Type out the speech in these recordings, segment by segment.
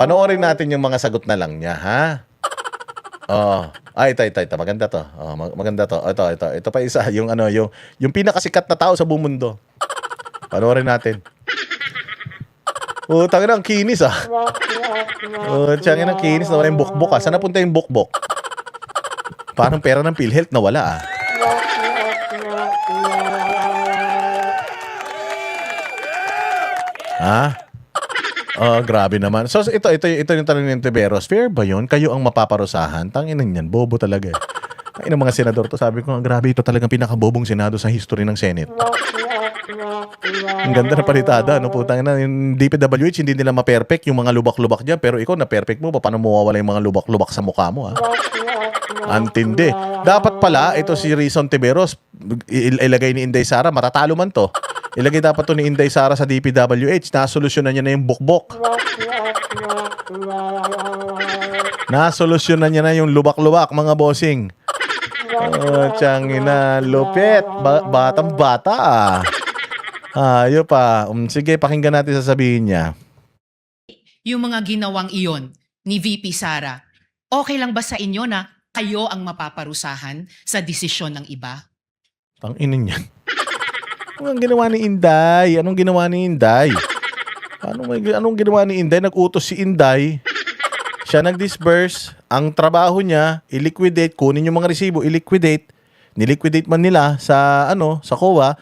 Panoorin natin yung mga sagot na lang niya, ha? Oh. Ay, ito. Maganda to. Oh, maganda to. Ito. Ito pa isa. Yung ano, yung pinakasikat na tao sa buong mundo. Panoorin natin. Oh, tangina, ang kinis ah. Oh, tiyangin ang kinis. Nawala yung bukbok ah. Saan napunta yung bukbok? Parang pera ng PhilHealth nawala ah. Ha? Oh, grabe naman. So, ito yung tanong ng Tiberos. Fair ba yun? Kayo ang mapaparusahan? Tanginan yan. Bobo talaga eh. Ang mga senador to, sabi ko, grabe, ito talagang pinakabobong senado sa history ng Senate. Ang ganda na palitada, no? Putang na, yung DPWH, hindi nila ma-perfect yung mga lubak-lubak dyan, pero ikaw na-perfect mo, paano mawawala yung mga lubak-lubak sa mukha mo, ha? Antindi. Dapat pala, ito si Rizon Tiberos, ilagay ni Inday Sara, matatalo man to. Ilagay dapat to ni Inday Sara sa DPWH, nasolusyonan niya na yung bukbok. Nasolusyonan niya na yung lubak-lubak, mga bossing. Oh, tiyangina, lupit. Batang-bata ah. Ayo pa. Sige, pakinggan natin sasabihin niya. Yung mga ginawang iyon ni VP Sara, okay lang ba sa inyo na kayo ang mapaparusahan sa desisyon ng iba? Tanginin yan. Anong ginawa ni Inday? Anong ginawa ni Inday? Anong ginawa ni Inday? Nag-utos si Inday. Siya nag-disburse. Ang trabaho niya, i-liquidate, kunin yung mga resibo, i-liquidate. Niliquidate man nila sa sa COA.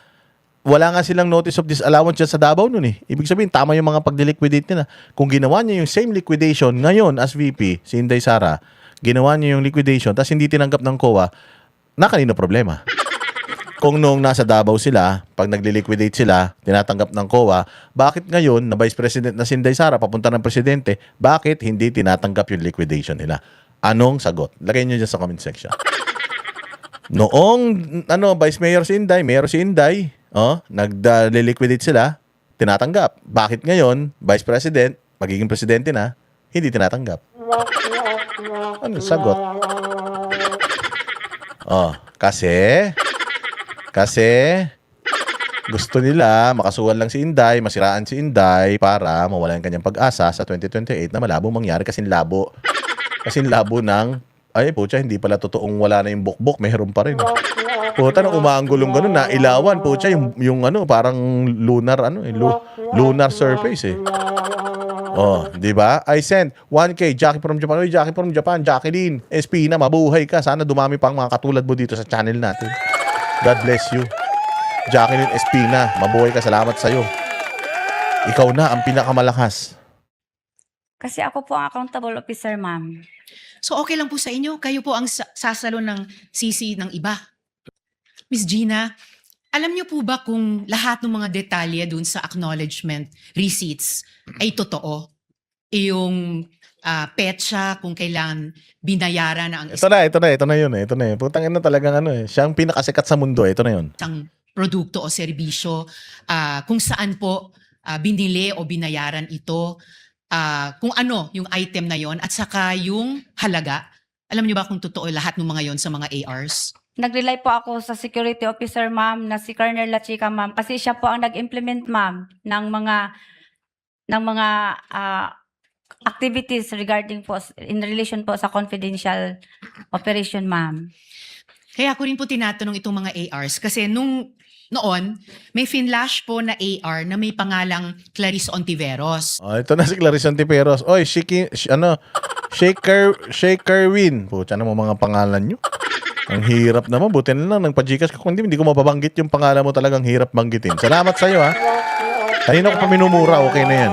Wala nga silang notice of disallowance dyan sa Davao nun eh. Ibig sabihin, tama yung mga pag-liquidate nila. Kung ginawa niya yung same liquidation ngayon as VP, si Inday Sara, ginawa niya yung liquidation, tapos hindi tinanggap ng COA, na kanino problema? Kung noong nasa Davao sila, pag nagli-liquidate sila, tinatanggap ng COA, bakit ngayon na Vice President na si Inday Sara, papunta ng Presidente, bakit hindi tinatanggap yung liquidation nila? Anong sagot? Lagay nyo dyan sa comment section. Noong Vice Mayor si Inday, Mayor si Inday, nagli-liquidate sila, tinatanggap. Bakit ngayon, Vice President, magiging Presidente na, hindi tinatanggap? Anong sagot? Kasi gusto nila makasuhan lang si Inday, masiraan si Inday para mawala yung kanyang pag-asa sa 2028 na malabong mangyari kasing labo. Kasing labo ng, ay putya, hindi pala totoong wala na yung bukbok, meron pa rin. Puta, nang umaanggulong ganun, nailawan, putya, yung parang lunar, lunar surface eh. Oh, di ba? I sent 1K, Jackie from Japan. Oy, Jackie from Japan, Jacqueline, Espina, mabuhay ka. Sana dumami pang mga katulad mo dito sa channel natin. God bless you. Jacqueline Espina, mabuhay ka. Salamat sa'yo. Ikaw na ang pinakamalakas. Kasi ako po ang accountable officer, ma'am. So okay lang po sa inyo, kayo po ang sasalo ng sisi ng iba. Miss Gina, alam niyo po ba kung lahat ng mga detalye dun sa acknowledgement receipts ay totoo? Yung petsa kung kailan binayaran na ang Ito na yun eh. Ito na yun. Putang ina talagang siyang pinakasikat sa mundo. Ito na yun. Isang produkto o serbisyo, kung saan po binili o binayaran ito, kung ano yung item na yon at saka yung halaga. Alam niyo ba kung totoo lahat ng mga yon sa mga ARs? Nag-rely po ako sa security officer, ma'am, na si Colonel La Chica, ma'am, kasi siya po ang nag-implement, ma'am, ng mga activities regarding po in relation po sa confidential operation, ma'am. Kaya ko rin po tinatanong itong mga ARs kasi noon, may finlash po na AR na may pangalang Clarice Ontiveros. Oh, ito na si Clarice Ontiveros. Oy, Shaker Win. Pucha na mo mga pangalan nyo. Ang hirap naman. Buti na lang nagpa-Gcash ka. Kung hindi ko mapabanggit yung pangalan mo, talagang hirap banggitin. Salamat sa'yo ha. Kanina ko pa minumura. Okay na yan.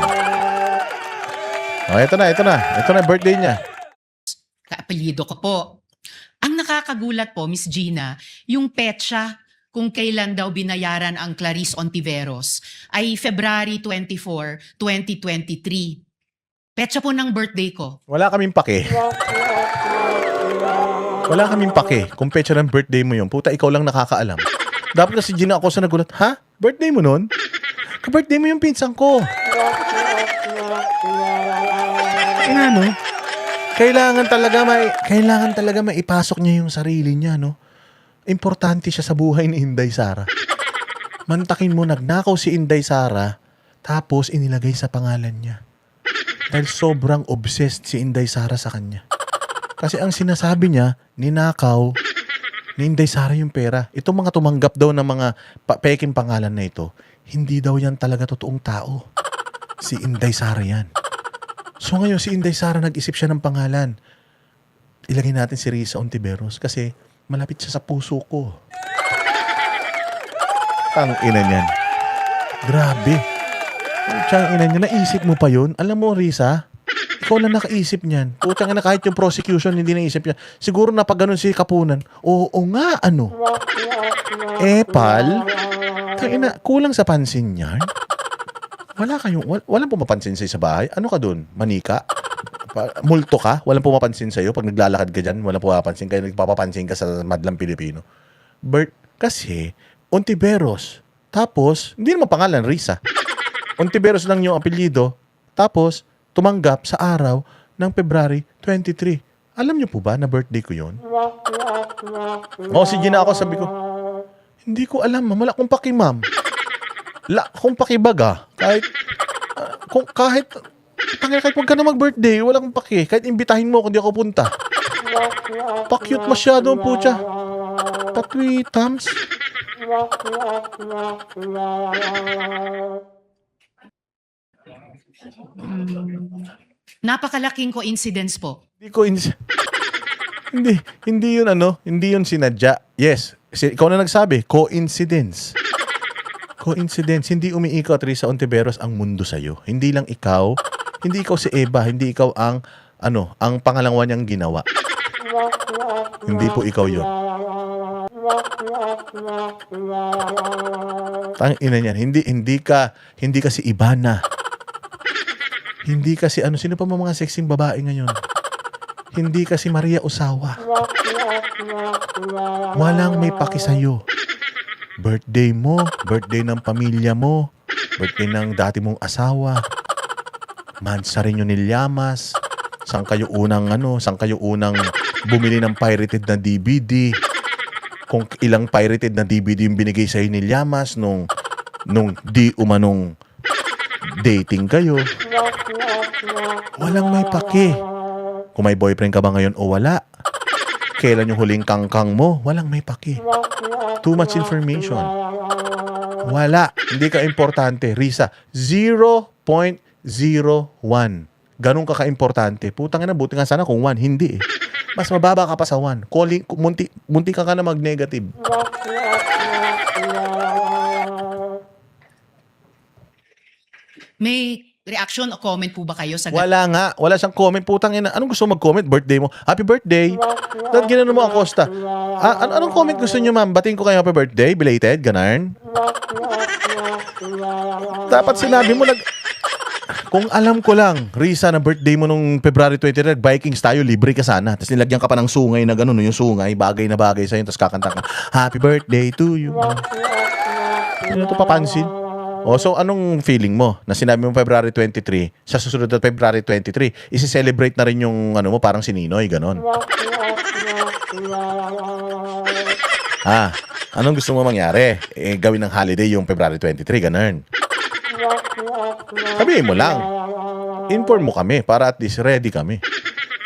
Oh, ito na birthday niya. Kaapelyido ko po. Ang nakakagulat po, Miss Gina, yung petsa kung kailan daw binayaran ang Clarice Ontiveros ay February 24, 2023. Petsa po ng birthday ko. Wala kaming pake. Wala kaming pake kung petsa ng birthday mo yun. Puta, ikaw lang nakakaalam. Dapat na si Gina ako sa nagulat. Ha? Birthday mo nun? Ka-birthday mo yung pinsan ko. Kailangan talaga maipasok niya yung sarili niya, no? Importante siya sa buhay ni Inday Sara. Mantakin mo, nagnakaw si Inday Sara, tapos inilagay sa pangalan niya. Dahil sobrang obsessed si Inday Sara sa kanya. Kasi ang sinasabi niya, ninakaw ni Inday Sara yung pera. Itong mga tumanggap daw ng mga peking pangalan na ito, hindi daw yan talaga totoong tao. Si Inday Sara yan. So ngayon, si Inday Sara nag-isip siya ng pangalan. Ilagay natin si Risa Ontiveros kasi malapit siya sa puso ko. Tang ina niyan. Grabe. Tang ina niya, naisip mo pa yun? Alam mo, Risa, ikaw na nakaisip niyan. Putang ina, kahit yung prosecution hindi naisip niya. Siguro na pag ganun si Kapunan, oo nga, ano? Pal, tangina, kulang sa pansin niyan. Walang pumapansin sa'yo sa bahay. Ano ka dun? Manika? Multo ka? Walang pumapansin sa'yo pag naglalakad ka dyan? Walang pumapansin kaya nagpapapansin ka sa madlang Pilipino. Bert, kasi, Ontiveros. Tapos, hindi naman pangalan, Risa. Ontiveros lang yung apelyido. Tapos, tumanggap sa araw ng February 23. Alam niyo po ba na birthday ko yun? Si Gina ako, sabi ko, hindi ko alam, ma'am. Wala akong paki, ma'am. Kung pakibaga, kahit huwag ka na mag-birthday, wala akong paki. Kahit imbitahin mo kung di ako punta. Pa-cute masyado po siya. Tatwitams. Napakalaking coincidence po. Hindi yun hindi yun sinadya. Yes, ikaw na nagsabi, coincidence. Coincidence, hindi umiikot Risa Ontiveros ang mundo sa'yo. Hindi lang ikaw, hindi ikaw si Eva, hindi ikaw ang pangalawa niyang ginawa. Hindi po ikaw yun. Ina niyan, hindi ka si Ivana. Hindi ka si sino pa mga sexing babae ngayon? Hindi ka si Maria Osawa. Walang may paki sa'yo. Birthday mo, birthday ng pamilya mo, birthday ng dati mong asawa. Mansa rin yung Nilyamas. Saan kayo unang bumili ng pirated na DVD? Kung ilang pirated na DVD yung binigay sa'yo ni Nilyamas nung di umanong dating kayo. Walang may paki. Kung may boyfriend ka ba ngayon o wala? Kailan yung huling kangkang mo? Walang may paki. Too much information. Wala. Hindi ka importante. Risa, 0.01. Ganun ka ka-importante. Putang ina, buti nga sana kung 1. Hindi eh. Mas mababa ka pa sa 1. Munti ka na mag-negative. May reaction o comment po ba kayo sa Wala nga. Wala siyang comment. Putang ina. Anong gusto mo mag-comment? Birthday mo. Happy birthday. Dahil ginano mo Acosta. Anong comment gusto niyo, ma'am? Batiin ko kayo happy birthday. Belated. Ganarn. Dapat sinabi mo kung alam ko lang, Risa, na birthday mo nung February 23, Vikings tayo, libre ka sana. Tapos nilagyan ka pa ng sungay na gano'n, yung sungay, bagay na bagay sa'yo, tapos kakanta ka, happy birthday to you. Ano ito papansin? So anong feeling mo na sinabi mo February 23, sa susunod na February 23, isi-celebrate na rin yung mo, parang si Ninoy, gano'n? Anong gusto mo mangyari? Gawin ng holiday yung February 23, gano'n? Sabihin mo lang. Inform mo kami para at least ready kami.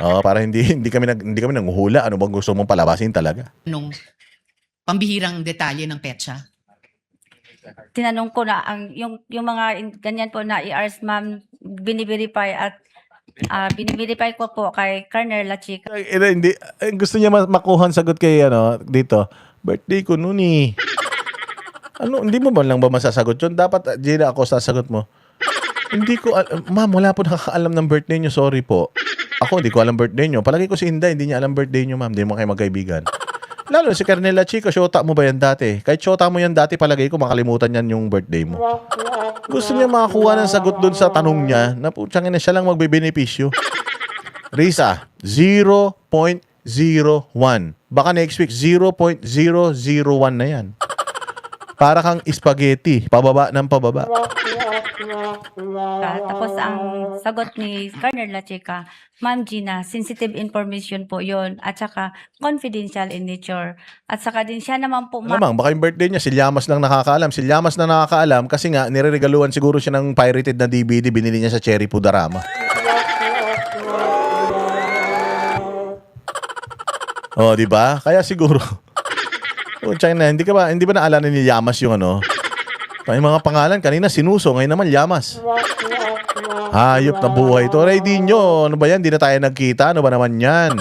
Para hindi kami nanguhula. Ano bang gusto mong palabasin talaga? nung pambihirang detalye ng petsa? Tinanong ko na yung mga ganyan po na ERs, ma'am, biniverify at biniverify ko po kay Colonel La Chica. Hindi. Gusto niya makuha ang sagot kay dito. Birthday ko noon eh. Hindi mo ba lang masasagot yun? Dapat, Gina, ako sasagot mo. Hindi ko, ma'am, wala po nakakaalam ng birthday nyo. Sorry po. Ako, hindi ko alam birthday nyo. Palagi ko si Inday, hindi niya alam birthday nyo, ma'am. Hindi mo kayo magkaibigan. Lalo si Carnela Chica, shota mo ba yan dati? Kahit shota mo yan dati, palagay ko makalimutan yan yung birthday mo. Gusto niya makakuha ng sagot dun sa tanong niya na putsangin na siya lang magbebenepisyo. Risa, 0.01. Baka next week, 0.001 na yan. Para kang spaghetti, pababa ng pababa. Tapos ang sagot ni Colonel La Chica, Ma'am Gina, sensitive information po yon at saka confidential in nature. At saka din siya naman po, Alamang, baka yung birthday niya, si Llamas lang nakakaalam. Si Llamas na nakakaalam kasi nga, nireregaluhan siguro siya ng pirated na DVD, binili niya sa Cherry Pudarama. Oh, di ba? Kaya siguro. Oh, China, hindi ba naalala ni Llamas yung ano? Yung mga pangalan, kanina Sinuso, ngayon naman Llamas. Hayop na buhay to. Ready nyo. Ano ba yan? Di na tayo nagkita. Ano ba naman yan?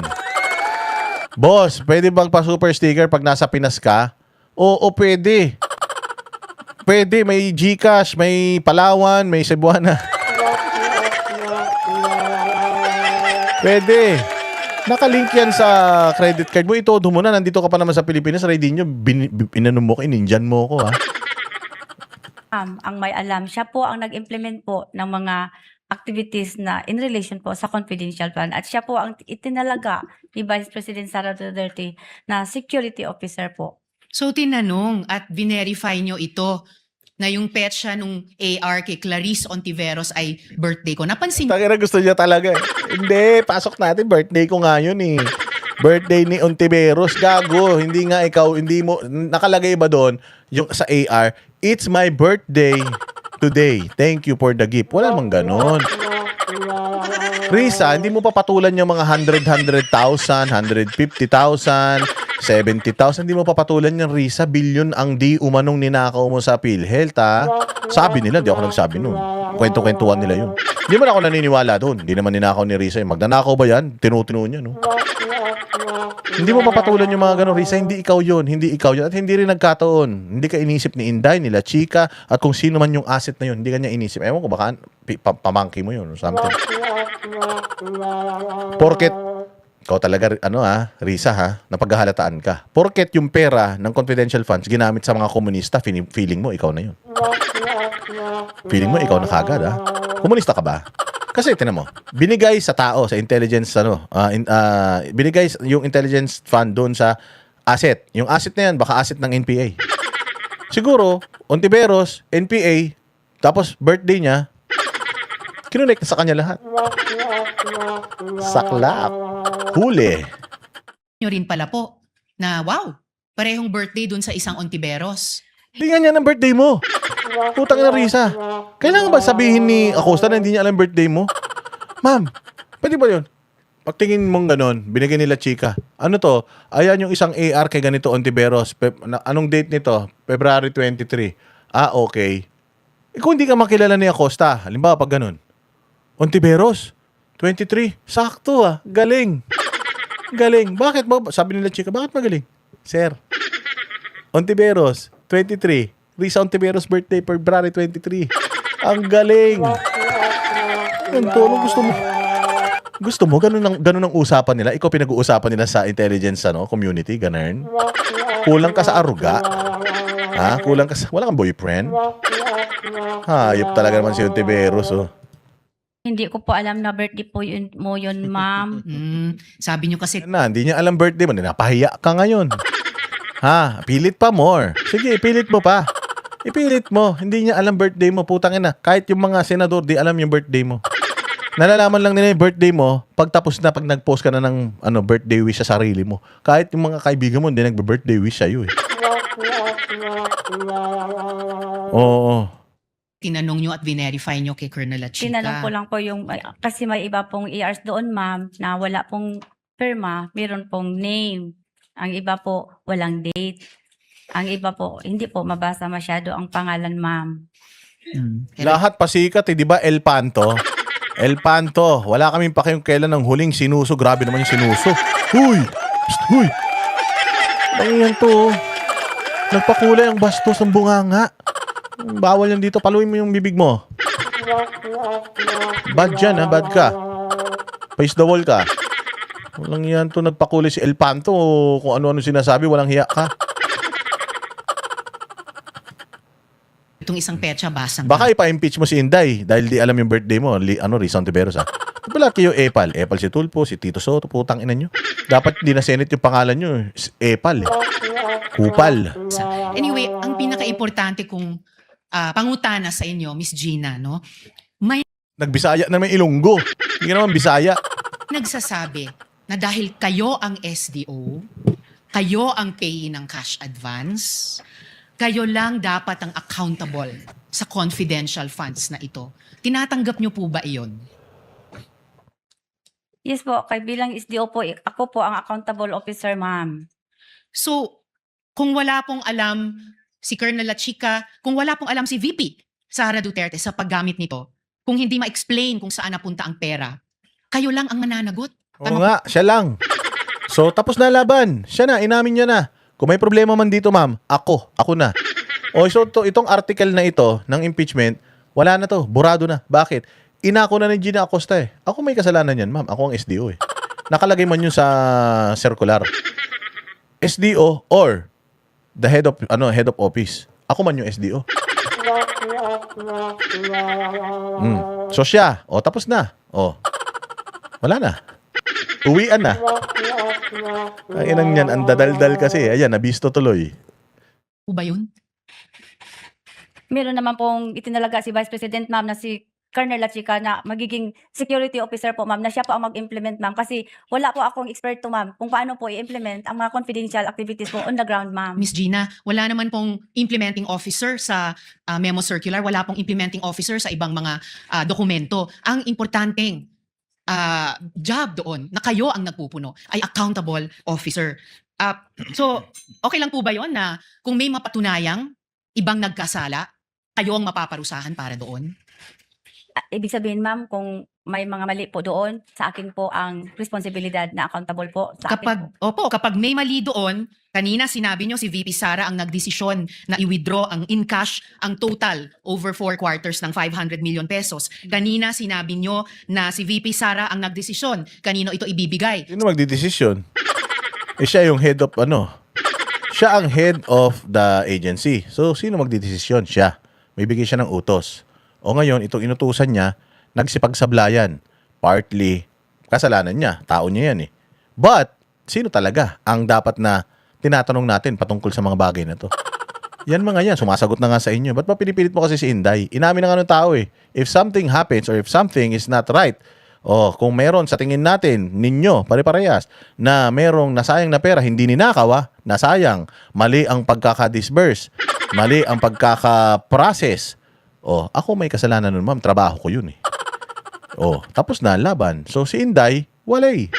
Boss, pwede bang pa-super sticker pag nasa Pinas ka? Oo, pwede. Pwede. May GCash, may Palawan, may Cebuana. Pwede. Nakalink yan sa credit card mo. Ito, mo na. Nandito ka pa naman sa Pilipinas. Ready nyo. Inanom mo ko. Ininjan mo ko, ha? Ang may alam, siya po ang nag-implement po ng mga activities na in relation po sa confidential fund. At siya po ang itinalaga ni Vice President Sara Duterte na security officer po. So tinanong at verify nyo ito na yung petsa nung AR kay Clarice Ontiveros ay birthday ko. Napansin Taka na gusto niya talaga. Hindi, pasok natin. Birthday ko nga yun eh. Birthday ni Ontiveros. Gago. Hindi nga ikaw, hindi mo, nakalagay ba doon yung sa AR, it's my birthday today. Thank you for the gift. Wala mang ganon. Risa, hindi mo papatulan yung mga 100,000, 150,000, 70,000. Hindi mo papatulan yung Risa. Billion ang di umanong ninakaw mo sa PhilHealth, ha? Sabi nila, di ako nagsabi nun. Kwento-kwentuhan nila yun. Hindi man ako naniniwala doon. Hindi naman ninakaw ni Risa. Magnanakaw ba yan? Tinutino niya, no? Hindi mo papatulan yung mga ganun, Risa. Hindi ikaw yun. Hindi ikaw yun. At hindi rin nagkataon. Hindi ka inisip ni Inday, nila Chika, at kung sino man yung asset na yun. Hindi ka niya inisip. Ewan ko, baka pamangki mo yun or something. Porket, ikaw talaga, Risa, ha? Napaghahalataan ka. Porket yung pera ng confidential funds ginamit sa mga komunista, feeling mo, ikaw na yun. Feeling mo, ikaw na kagad, ha? Komunista ka ba? Kasi, tinan mo, binigay sa tao, sa intelligence, binigay yung intelligence fund doon sa asset. Yung asset na yan, baka asset ng NPA. Siguro, Ontiveros, NPA, tapos birthday niya, kinonect na sa kanya lahat. Saklap. Huli. nyo rin pala po na wow, parehong birthday dun sa isang Ontiveros. Tingnan niya ng birthday mo. Putang ina, Risa. Kailangan ba sabihin ni Acosta na hindi niya alam birthday mo? Ma'am, pwede ba yun? Pagtingin mong ganon, binigay nila Chika. Ano to? Ayan yung isang AR kay ganito Ontiveros. Anong date nito? February 23. Ah, okay. Kung hindi ka makilala ni Acosta, halimbawa pag ganon, Ontiveros, 23. Sakto ah. Galing. Galing. Bakit? Sabi nila Chika, bakit magaling? Sir, Ontiveros, 23. Risa Ontiveros birthday, February 23. Ang galing. Ganito, anong gusto mo? Gusto mo? Ganun ang usapan nila? Ikaw pinag-uusapan nila sa intelligence community? Ganun? Kulang ka sa aruga? Ha? Kulang ka sa... Wala kang boyfriend? Hayop talaga naman si Ontiveros, oh. Hindi ko po alam na birthday po yun, ma'am. Sabi nyo kasi Hindi niya alam birthday mo. Napahiya ka ngayon. Ha? Pilit pa more. Sige, ipilit mo pa. Ipilit mo. Hindi niya alam birthday mo. Putang ina. Kahit yung mga senador, di alam yung birthday mo. Nalalaman lang nila yung birthday mo pag tapos na, pag nag-post ka na ng birthday wish sa sarili mo. Kahit yung mga kaibigan mo, hindi nagbe-birthday wish sa'yo eh. Oo. tinanong nyo at verify nyo kay Colonel Achika. Tinanong ko lang po yung, kasi may iba pong ERs doon, ma'am, na wala pong firma, meron pong name. Ang iba po, walang date. Ang iba po, hindi po mabasa masyado ang pangalan, ma'am. Lahat pasikat eh, di ba? El Panto. El Panto. Wala kaming pakiyung kailan ng huling sinuso. Grabe naman yung sinuso. Huy! Psst, huy! Ano yan to? Nagpakulay ang bastos ng bunganga. Bawal yan dito. Paluin mo yung bibig mo. Bad yan ha. Bad ka. Face the wall ka. Walang yan to. Nagpakulay si El Panto. Kung ano-ano sinasabi, walang hiya ka. Itong isang petsa, basang. Baka ipa-impeach mo si Inday dahil di alam yung birthday mo. Risa Ontiveros ha. Wala kayo Epal. Epal si Tulfo, si Tito Soto, putang ina nyo. Dapat di na Senate yung pangalan nyo. Epal. Kupal. Anyway, ang pinaka-importante kong pangutana sa inyo, Miss Gina, no? May Nagbisaya na may Ilonggo. Hindi ka naman Bisaya. nagsasabi na dahil kayo ang SDO, kayo ang payee ng cash advance, kayo lang dapat ang accountable sa confidential funds na ito. Tinatanggap nyo po ba iyon? Yes po, kay bilang SDO po, ako po ang accountable officer, ma'am. So, kung wala pong alam si Colonel La Chica, kung wala pong alam si VP Sara Duterte sa paggamit nito, kung hindi ma-explain kung saan napunta ang pera, kayo lang ang mananagot. Oo nga, siya lang. So, tapos na laban. Siya na, inamin niya na. Kung may problema man dito, ma'am, ako na. O, so itong article na ito ng impeachment, wala na to, burado na. Bakit? Inako na ni Gina Acosta eh. Ako may kasalanan yan, ma'am. Ako ang SDO eh. Nakalagay man yun sa circular. SDO or the head of office. Ako man yung SDO. So siya, tapos na. Wala na. Uwian na. Ang inang yan, ang dadaldal kasi. Ayan, nabisto tuloy. O ba yun? Meron naman pong itinalaga si Vice President, ma'am, na si Colonel La Chica na magiging security officer po, ma'am, na siya po ang mag-implement, ma'am. Kasi wala po akong eksperto, ma'am, kung paano po i-implement ang mga confidential activities po on the ground, ma'am. Miss Gina, wala naman pong implementing officer sa memo circular, wala pong implementing officer sa ibang mga dokumento. Ang importanteng job doon na kayo ang nagpupuno ay accountable officer. So, okay lang po ba yon na kung may mapatunayang ibang nagkasala, kayo ang mapaparusahan para doon? Ibig sabihin, ma'am, kung may mga mali po doon, sa akin po ang responsibilidad na accountable po. Sa akin po. Kapag may mali doon, kanina sinabi nyo si VP Sara ang nagdesisyon na i-withdraw ang in cash ang total over 4 quarters ng 500 million pesos. Kanina sinabi nyo na si VP Sara ang nagdesisyon. Kanino ito ibibigay? Sino magdidesisyon? Siya yung head of Siya ang head of the agency. So, sino magdidesisyon? Siya. May bigay siya ng utos. O ngayon, itong inutusan niya, nagsipagsablayan. Partly, kasalanan niya. Tao niya yan eh. But, sino talaga ang dapat na tinatanong natin patungkol sa mga bagay na to? Yan mga yan, sumasagot na nga sa inyo. Ba't pa pinipilit mo kasi si Inday? Inamin na nga ng tao eh. If something happens or if something is not right, kung meron sa tingin natin, ninyo, pare-parehas, na merong nasayang na pera, hindi ninakaw, nasayang, mali ang pagkaka-disburse, mali ang pagkaka-process, ako may kasalanan nun, ma'am. Trabaho ko yun eh. Tapos na, laban. So, si Inday, walay.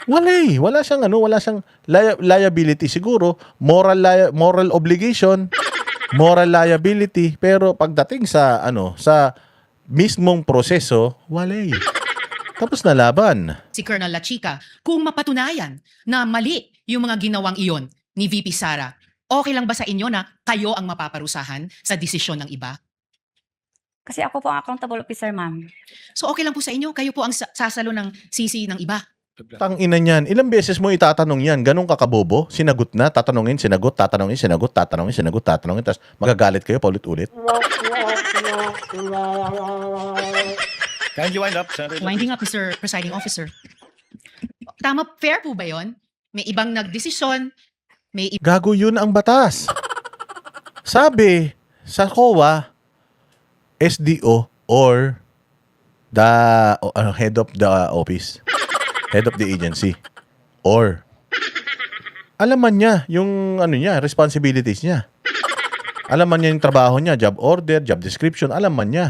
Wala siyang wala siyang liability. Siguro, moral obligation, moral liability. Pero pagdating sa, sa mismong proseso, walay. Tapos na, laban. Si Colonel La Chica, kung mapatunayan na mali yung mga ginawang iyon ni VP Sara, okay lang ba sa inyo na kayo ang mapaparusahan sa desisyon ng iba? Kasi ako po ang accountable officer, ma'am. So okay lang po sa inyo, kayo po ang sasalo ng sisi ng iba. Tangina niyan. Ilang beses mo itatanong yan? Ganun kakabobo? Sinagot na, tatanungin, sinagot, tatanungin, sinagot, tatanungin, sinagot, tatanungin, tapos magagalit kayo paulit-ulit. Kindly wind up, Senator. Winding up, Mr. Presiding Officer. Tama, fair po ba yon? May ibang nagdesisyon, may Gago yun ang batas. Sabi sa COA, SDO or the head of the office, head of the agency, or alaman niya yung responsibilities niya. Alaman niya yung trabaho niya, job order, job description, alaman niya.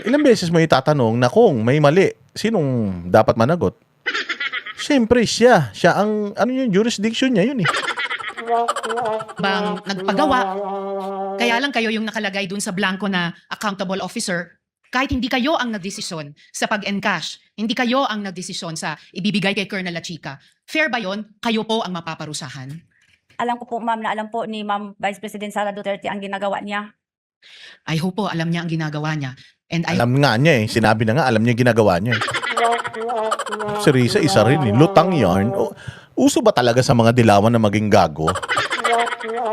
Ilang beses mo itatanong na kung may mali, sinong dapat managot? Siyempre siya ang yung jurisdiction niya yun eh. bang nagpagawa. Kaya lang kayo yung nakalagay dun sa blanco na accountable officer. Kahit hindi kayo ang nagdesisyon sa pag-encash, hindi kayo ang nagdesisyon sa ibibigay kay Colonel La Chica, fair ba yon? Kayo po ang mapaparusahan? Alam ko po, ma'am, na alam po ni Ma'am Vice President Sara Duterte ang ginagawa niya. I hope po alam niya ang ginagawa niya. And Alam nga niya eh. Sinabi na nga, alam niya ginagawa niya eh. Si Risa, isa rin eh. Lutang yarn. Uso ba talaga sa mga dilawan na maging gago?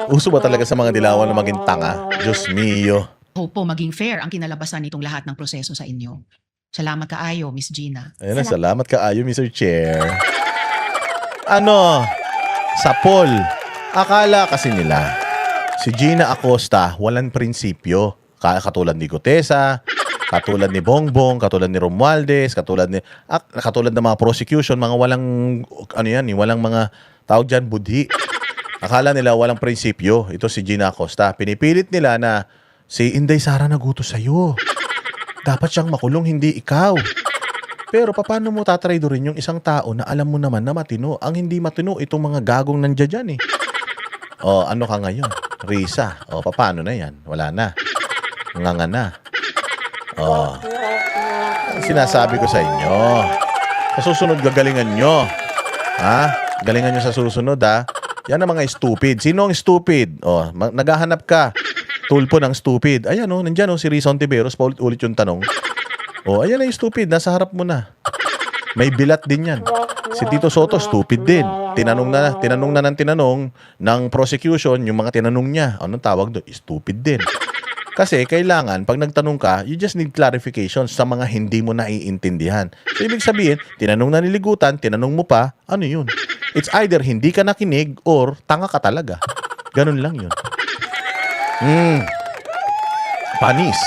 Uso ba talaga sa mga dilawan na maging tanga? Diyos mio. hope po maging fair ang kinalabasan nitong lahat ng proseso sa inyo. Salamat kaayo, Miss Gina. Ayun na, salamat kaayo, Mr. Chair. Sa poll, akala kasi nila, si Gina Acosta walang prinsipyo. Katulad ni Gutesa, katulad ni Bongbong, katulad ni Romualdez, katulad ng mga prosecution, mga walang, walang mga tawag dyan, budhi. Akala nila walang prinsipyo. Ito si Gina Acosta. Pinipilit nila na si Inday Sara nagutos sa'yo. Dapat siyang makulong, hindi ikaw. Pero paano mo tatraidorin yung isang tao na alam mo naman na matino? Ang hindi matino, itong mga gagong nandiyan dyan eh. O, ano ka ngayon? Risa. O, paano na yan? Wala na. Nganga na. O, ang sinasabi ko sa inyo. Sa susunod, gagalingan nyo. Ha? Galingan nyo sa susunod, ha? Yan ang mga stupid. Sino ang stupid? O, naghahanap ka. Tulpo ng stupid. Ayan o, nandyan o, si Risa Ontiveros. Paulit-ulit yung tanong. O, ayan na yung stupid. Nasa harap mo na. May bilat din yan. Si Tito Soto, stupid din. Tinanong na ng prosecution yung mga tinanong niya. Anong tawag doon? Stupid din. Kasi kailangan, pag nagtanong ka, you just need clarification sa mga hindi mo naiintindihan. So, ibig sabihin, tinanong na niligutan, tinanong mo pa, ano yun? It's either hindi ka nakinig or tanga ka talaga. Ganun lang yun. Panis.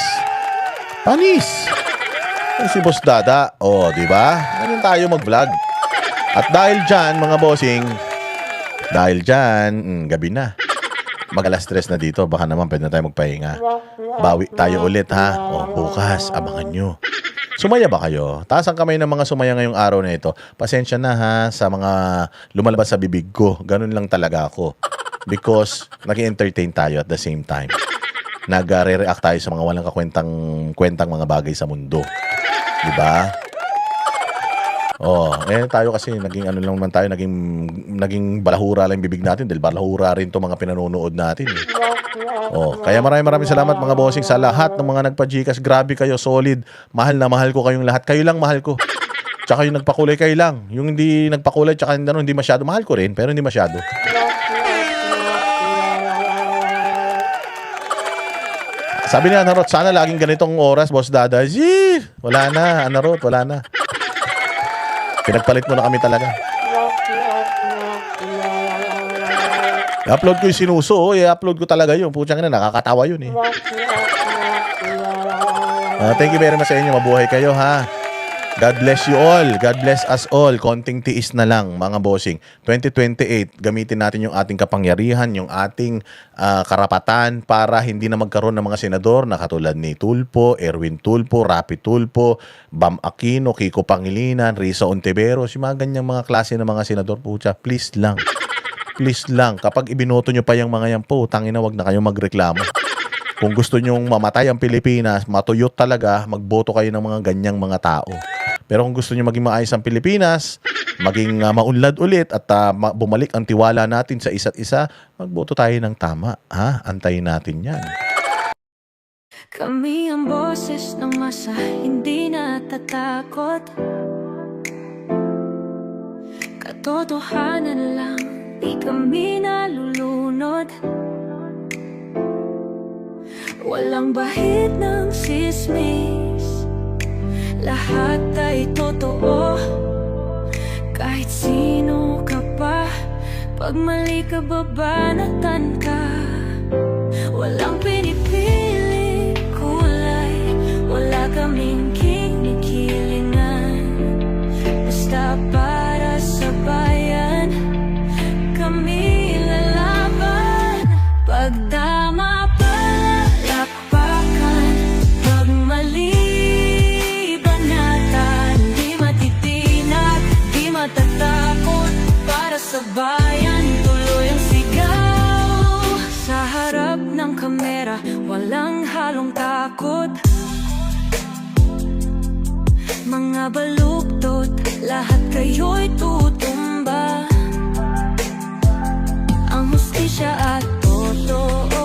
Si Boss Dada. O, di ba? Ganun tayo mag-vlog. At dahil dyan, mga bossing, gabi na. Mag-alas stress na dito. Baka naman pwede na tayo magpahinga. Bawi tayo ulit, ha? O, bukas, abangan nyo. Sumaya ba kayo? Taas ang kamay ng mga sumaya ngayong araw na ito. Pasensya na, ha, sa mga lumalabas sa bibig ko. Ganun lang talaga ako. Because nag-entertain tayo at the same time. Nag-re-react tayo sa mga walang kwentang mga bagay sa mundo. Diba? Oh, tayo kasi naging ano lang naman tayo, naging balahura lang yung bibig natin dahil balahura rin to mga pinanonood natin. Oh, kaya maraming salamat mga bossing sa lahat ng mga nagpa-Gcash. Grabe kayo, solid. Mahal na mahal ko kayong lahat. Kayo lang mahal ko. Tsaka yung nagpakulay kayo lang. Yung hindi nagpakulay tsaka hindi masyado mahal ko rin, pero hindi masyado. Sabi ni Anarot, sana laging ganitong oras, Boss Dada. Wala na, Anarot, wala na. Pinagpalit mo na kami talaga. I-upload ko yung sinuso, i-upload ko talaga yun. Putsang na, nakakatawa yun eh. Thank you very much sa inyo. Mabuhay kayo, ha. God bless you all. God bless us all. Konting tiis na lang, mga bossing. 2028, gamitin natin yung ating kapangyarihan, yung ating karapatan para hindi na magkaroon ng mga senador na katulad ni Tulpo, Erwin Tulpo, Rapi Tulpo, Bam Aquino, Kiko Pangilinan, Risa Ontiveros, yung mga ganyang mga klase ng mga senador. Pucha, please lang. Please lang. Kapag ibinoto nyo pa yung mga yan po, tangina, wag na kayong magreklamo. Kung gusto nyong mamatay ang Pilipinas, matuyot talaga, magboto kayo ng mga ganyang mga tao. Pero kung gusto nyo maging maayos ang Pilipinas, maging maunlad ulit at bumalik ang tiwala natin sa isa't isa, magboto tayo ng tama. Ha? Antayin natin yan. Kami ang boses ng masa, hindi natatakot. Katotohanan lang, di kami nalulunod. Walang bahid ng sismis, lahat ay totoo. Kahit sino ka pa, pag mali ka babanatan ka. Walang pinipili kulay, wala kaming kinikilingan. Basta para sa bayan, kami lalaban. Pagtama palakpakan, pag mali banatan. Di matitinag, di matatakot, para sa bayan tuloy ang sigaw. Sa harap ng kamera, walang halong takot. Mga baluktot, lahat kayo'y tutumba. Ang hustisya at totoo